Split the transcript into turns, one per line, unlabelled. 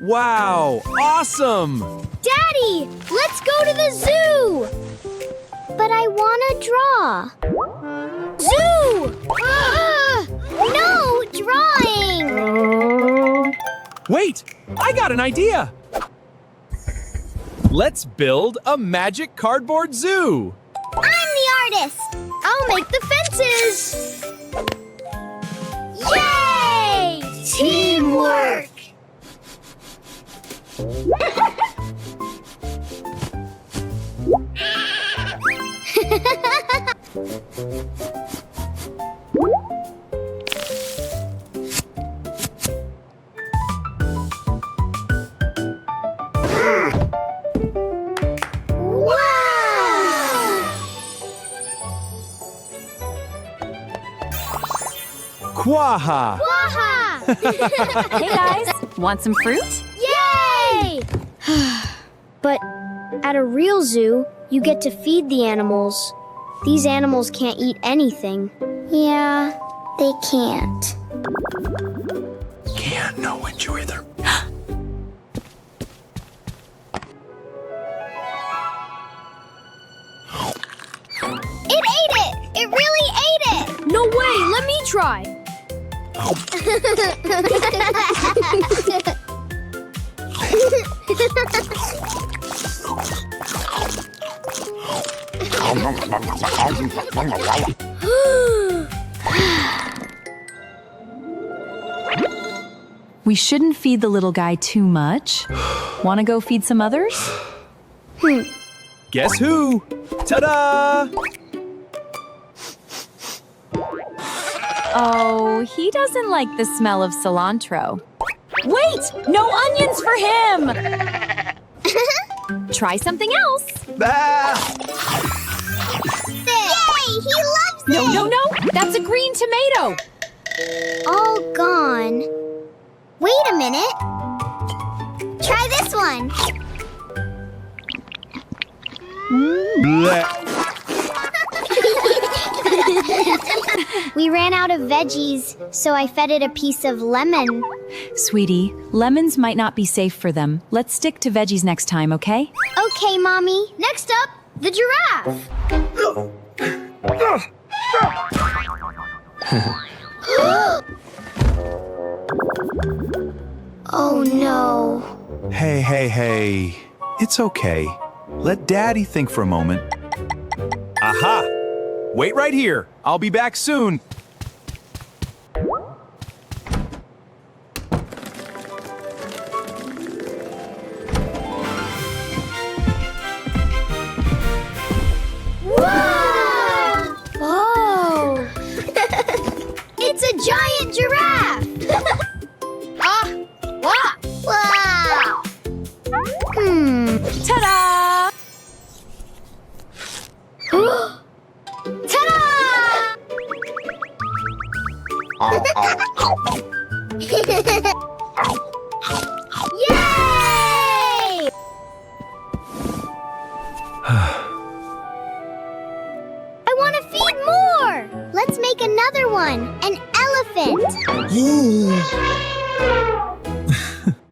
Wow, awesome!
Daddy, let's go to the zoo! But I want to draw. Zoo! No, drawing!
Wait, I got an idea! Let's build a magic cardboard zoo!
I'm the artist! I'll make the fences! Yay! Teamwork!
Quaha!
Waha!
Hey guys, want some fruit?
Yay! But at a real zoo, you get to feed the animals. These animals can't eat anything. Yeah, they can't.
Can't no enjoy their...
It ate it! It really ate it!
No way, let me try. We shouldn't feed the little guy too much. Want to go feed some others?
Guess who? Ta-da!
Oh, he doesn't like the smell of cilantro. Wait! No onions for him! Try something else.
Ah!
Yay! He loves it!
No! That's a green tomato!
All gone. Wait a minute. Try this one.
Blech.
We ran out of veggies, so I fed it a piece of lemon.
Sweetie, lemons might not be safe for them. Let's stick to veggies next time, okay?
Okay, Mommy. Next up, the giraffe. Oh no.
Hey. It's okay. Let Daddy think for a moment. Aha! Wait right here. I'll be back soon.
Whoa! Whoa! It's a giant giraffe! Wow!
Ta-da!
Ta-da! Yay! I want to feed more! Let's make another one, an elephant.